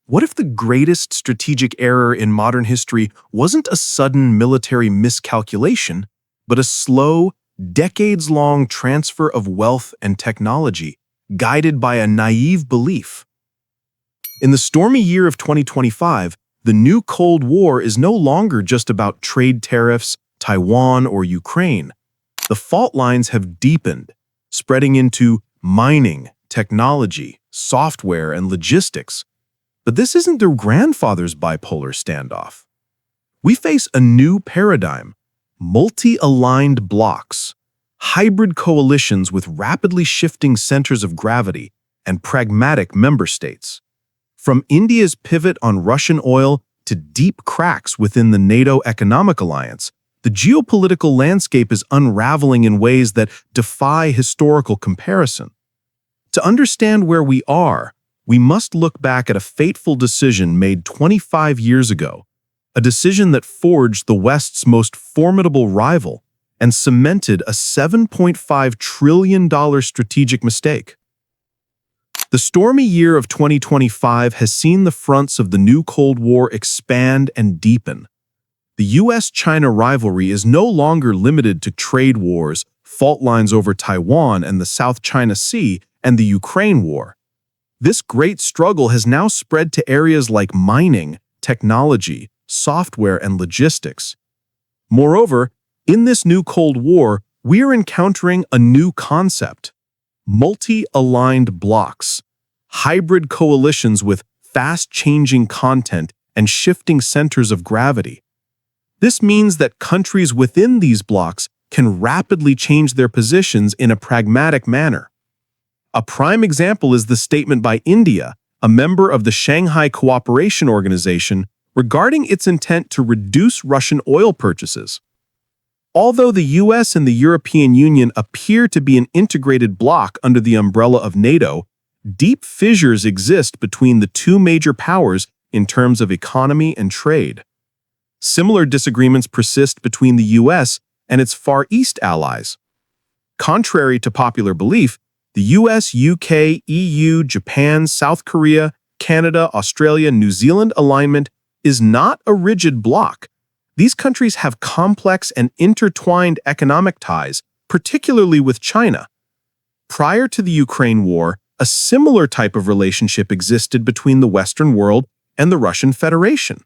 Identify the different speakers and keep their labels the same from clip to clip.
Speaker 1: What if the greatest strategic error in modern history wasn't a sudden military miscalculation, but a slow, decades-long transfer of wealth and technology, guided by a naive belief? In the stormy year of 2025, the new Cold War is no longer just about trade tariffs, Taiwan, or Ukraine. The fault lines have deepened, spreading into mining, technology, software, and logistics. But this isn't their grandfather's bipolar standoff. We face a new paradigm: multi-aligned blocs, hybrid coalitions with rapidly shifting centers of gravity and pragmatic member states. From India's pivot on Russian oil to deep cracks within the NATO economic alliance, the geopolitical landscape is unraveling in ways that defy historical comparison. To understand where we are, we must look back at a fateful decision made 25 years ago, a decision that forged the West's most formidable rival and cemented a $7.5 trillion strategic mistake. The stormy year of 2025 has seen the fronts of the new Cold War expand and deepen. The US-China rivalry is no longer limited to trade wars, fault lines over Taiwan and the South China Sea, and the Ukraine war. This great struggle has now spread to areas like mining, technology, software, and logistics. Moreover, in this new Cold War, we are encountering a new concept: multi-aligned blocs, hybrid coalitions with fast-changing content and shifting centers of gravity. This means that countries within these blocs can rapidly change their positions in a pragmatic manner. A prime example is the statement by India, a member of the Shanghai Cooperation Organization, regarding its intent to reduce Russian oil purchases. Although the US and the European Union appear to be an integrated bloc under the umbrella of NATO, deep fissures exist between the two major powers in terms of economy and trade. Similar disagreements persist between the US and its Far East allies. Contrary to popular belief, the US, UK, EU, Japan, South Korea, Canada, Australia, New Zealand alignment is not a rigid bloc. These countries have complex and intertwined economic ties, particularly with China. Prior to the Ukraine war, a similar type of relationship existed between the Western world and the Russian Federation.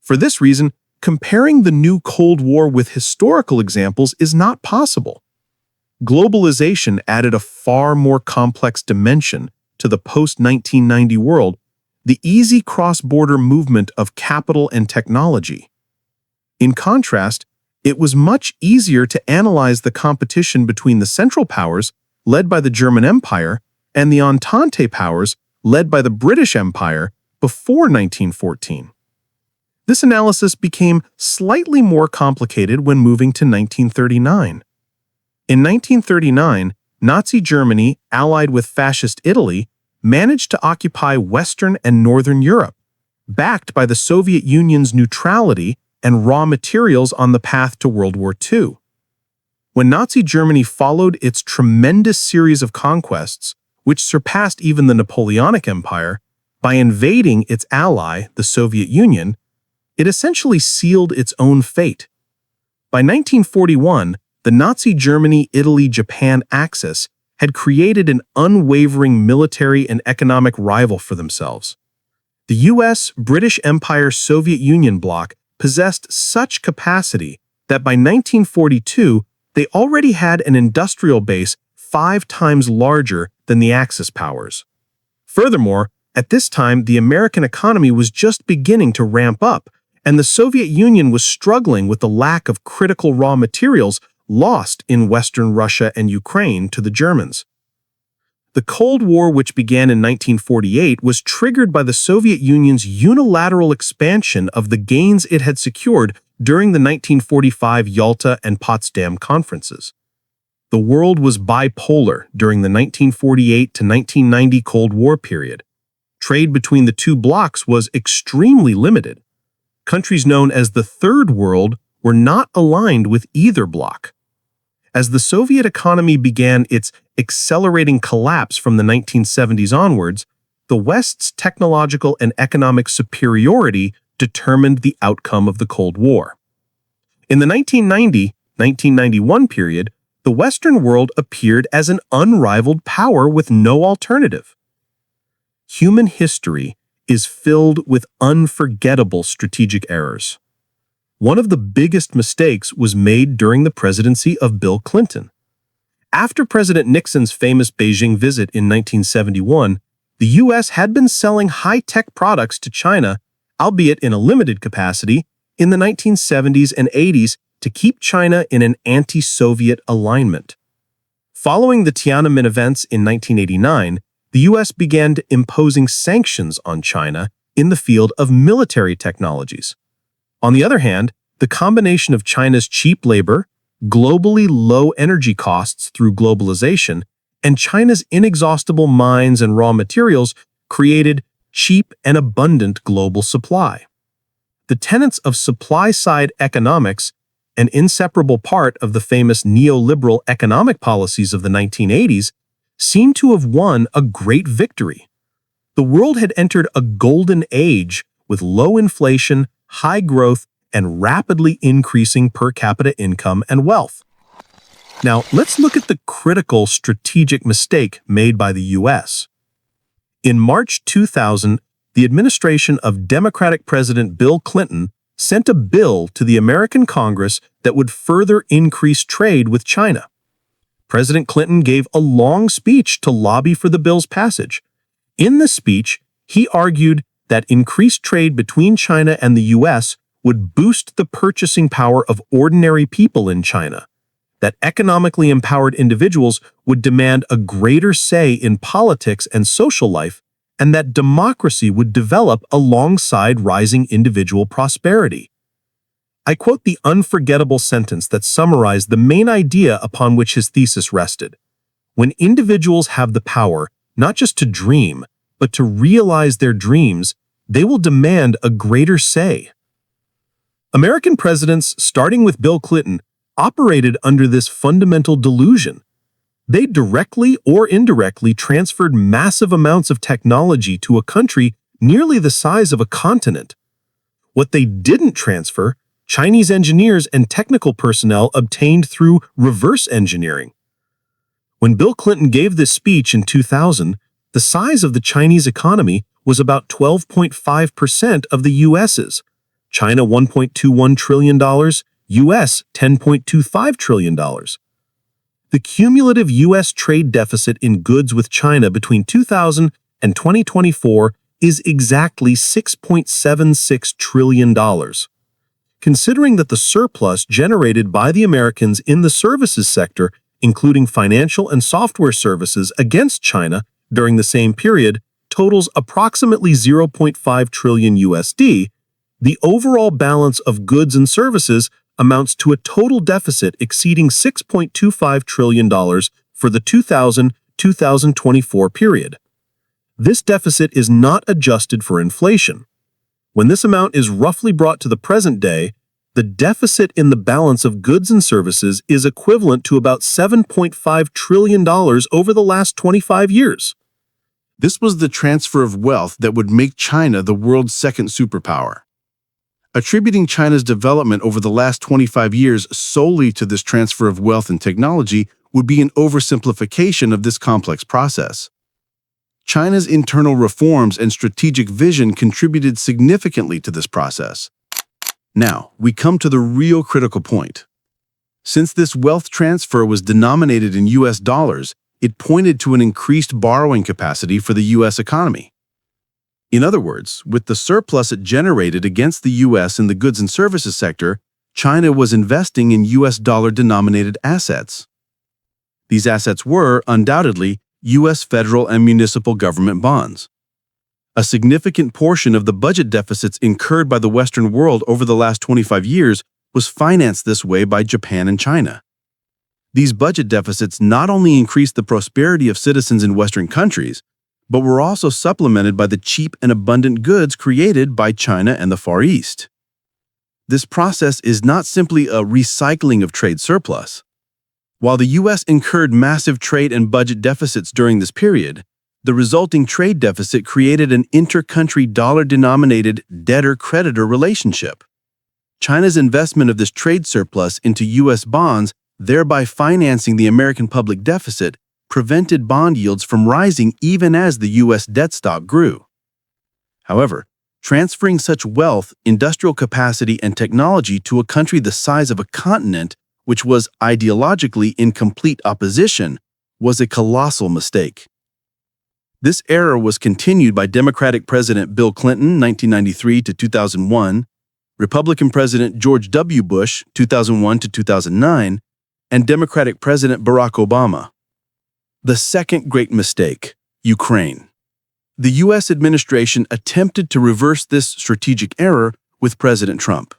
Speaker 1: For this reason, comparing the new Cold War with historical examples is not possible. Globalization added a far more complex dimension to the post-1990 world: the easy cross-border movement of capital and technology. In contrast, it was much easier to analyze the competition between the Central Powers, led by the German Empire, and the Entente powers, led by the British Empire, before 1914. This analysis became slightly more complicated when moving to 1939. In 1939, Nazi Germany, allied with Fascist Italy, managed to occupy Western and Northern Europe, backed by the Soviet Union's neutrality and raw materials on the path to World War II. When Nazi Germany followed its tremendous series of conquests, which surpassed even the Napoleonic Empire, by invading its ally, the Soviet Union, it essentially sealed its own fate. By 1941, the Nazi Germany-Italy-Japan axis had created an unwavering military and economic rival for themselves. The US, British Empire, Soviet Union bloc possessed such capacity that by 1942, they already had an industrial base 5 times larger than the Axis powers. Furthermore, at this time, the American economy was just beginning to ramp up, and the Soviet Union was struggling with the lack of critical raw materials lost in Western Russia and Ukraine to the Germans. The Cold War, which began in 1948, was triggered by the Soviet Union's unilateral expansion of the gains it had secured during the 1945 Yalta and Potsdam conferences. The world was bipolar during the 1948 to 1990 Cold War period. Trade between the two blocs was extremely limited. Countries known as the Third World were not aligned with either bloc. As the Soviet economy began its accelerating collapse from the 1970s onwards, The West's technological and economic superiority determined the outcome of the Cold War. In the 1990-1991 period, the Western world appeared as an unrivaled power with no alternative. Human history is filled with unforgettable strategic errors. One of the biggest mistakes was made during the presidency of Bill Clinton. After President Nixon's famous Beijing visit in 1971, the U.S. had been selling high-tech products to China, albeit in a limited capacity, in the 1970s and 80s to keep China in an anti-Soviet alignment. Following the Tiananmen events in 1989, the U.S. began imposing sanctions on China in the field of military technologies. On the other hand, the combination of China's cheap labor, globally low energy costs through globalization, and China's inexhaustible mines and raw materials created cheap and abundant global supply. The tenets of supply-side economics, an inseparable part of the famous neoliberal economic policies of the 1980s, seem to have won a great victory. The world had entered a golden age with low inflation, high growth, and rapidly increasing per capita income and wealth. Now, let's look at the critical strategic mistake made by the U.S. In March 2000, the administration of Democratic President Bill Clinton sent a bill to the American Congress that would further increase trade with China. President Clinton gave a long speech to lobby for the bill's passage. In the speech, he argued that increased trade between China and the U.S. would boost the purchasing power of ordinary people in China, that economically empowered individuals would demand a greater say in politics and social life, and that democracy would develop alongside rising individual prosperity. I quote the unforgettable sentence that summarized the main idea upon which his thesis rested. When individuals have the power not just to dream, but to realize their dreams, they will demand a greater say. American presidents, starting with Bill Clinton, operated under this fundamental delusion. They directly or indirectly transferred massive amounts of technology to a country nearly the size of a continent. What they didn't transfer, Chinese engineers and technical personnel obtained through reverse engineering. When Bill Clinton gave this speech in 2000, the size of the Chinese economy was about 12.5% of the U.S.'s. China $1.21 trillion, U.S. $10.25 trillion. The cumulative U.S. trade deficit in goods with China between 2000 and 2024 is exactly $6.76 trillion. Considering that the surplus generated by the Americans in the services sector, including financial and software services against China during the same period, totals approximately 0.5 trillion USD, the overall balance of goods and services amounts to a total deficit exceeding $6.25 trillion for the 2000-2024 period. This deficit is not adjusted for inflation. When this amount is roughly brought to the present day, the deficit in the balance of goods and services is equivalent to about $7.5 trillion over the last 25 years.
Speaker 2: This was the transfer of wealth that would make China the world's second superpower. Attributing China's development over the last 25 years solely to this transfer of wealth and technology would be an oversimplification of this complex process. China's internal reforms and strategic vision contributed significantly to this process. Now, we come to the real critical point. Since this wealth transfer was denominated in US dollars, it pointed to an increased borrowing capacity for the US economy. In other words, with the surplus it generated against the U.S. in the goods and services sector, China was investing in U.S. dollar-denominated assets. These assets were, undoubtedly, U.S. federal and municipal government bonds. A significant portion of the budget deficits incurred by the Western world over the last 25 years was financed this way by Japan and China. These budget deficits not only increased the prosperity of citizens in Western countries, but were also supplemented by the cheap and abundant goods created by China and the Far East. This process is not simply a recycling of trade surplus. While the U.S. incurred massive trade and budget deficits during this period, The resulting trade deficit created an inter-country dollar-denominated debtor-creditor relationship. China's investment of this trade surplus into U.S. bonds, thereby financing the American public deficit, prevented bond yields from rising even as the U.S. debt stock grew. However, transferring such wealth, industrial capacity, and technology to a country the size of a continent, which was ideologically in complete opposition, was a colossal mistake. This error was continued by Democratic President Bill Clinton, 1993 to 2001, Republican President George W. Bush, 2001 to 2009, and Democratic President Barack Obama. The second great mistake, Ukraine. The U.S. administration attempted to reverse this strategic error with President Trump.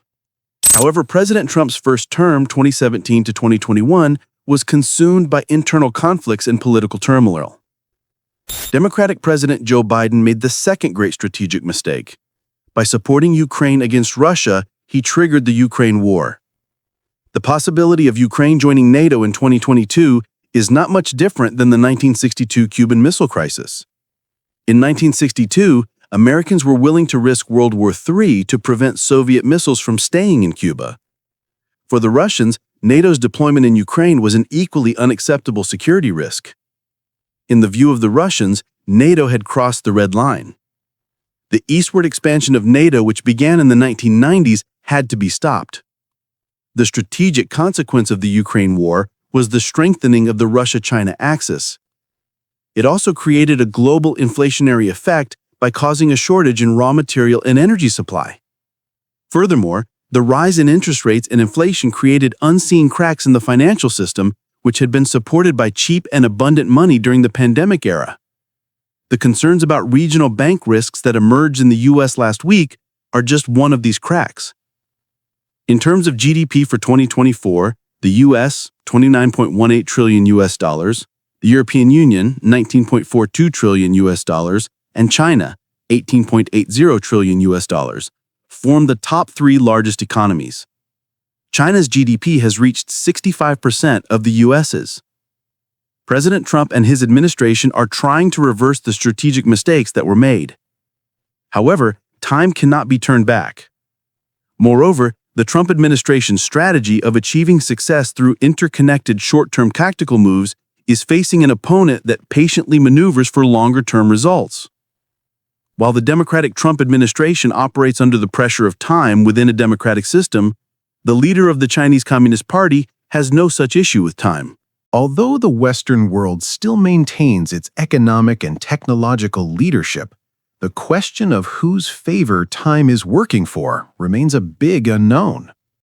Speaker 2: However, President Trump's first term, 2017 to 2021, was consumed by internal conflicts and political turmoil. Democratic President Joe Biden made the second great strategic mistake. By supporting Ukraine against Russia, he triggered the Ukraine war. The possibility of Ukraine joining NATO in 2022 is not much different than the 1962 Cuban Missile Crisis. In 1962, Americans were willing to risk World War III to prevent Soviet missiles from staying in Cuba. For the Russians, NATO's deployment in Ukraine was an equally unacceptable security risk. In the view of the Russians, NATO had crossed the red line. The eastward expansion of NATO, which began in the 1990s, had to be stopped. The strategic consequence of the Ukraine war was the strengthening of the Russia-China axis. It also created a global inflationary effect by causing a shortage in raw material and energy supply. Furthermore, the rise in interest rates and inflation created unseen cracks in the financial system, which had been supported by cheap and abundant money during the pandemic era. The concerns about regional bank risks that emerged in the U.S. last week are just one of these cracks. In terms of GDP for 2024, the U.S. $29.18 trillion US dollars, the European Union $19.42 trillion US dollars, and China $18.80 trillion US dollars form the top three largest economies. China's GDP has reached 65% of the U.S.'s. President Trump and his administration are trying to reverse the strategic mistakes that were made. However, time cannot be turned back. Moreover, the Trump administration's strategy of achieving success through interconnected short-term tactical moves is facing an opponent that patiently maneuvers for longer-term results. While the Democratic Trump administration operates under the pressure of time within a democratic system, the leader of the Chinese Communist Party has no such issue with time.
Speaker 1: Although the Western world still maintains its economic and technological leadership, the question of whose favor time is working for remains a big unknown.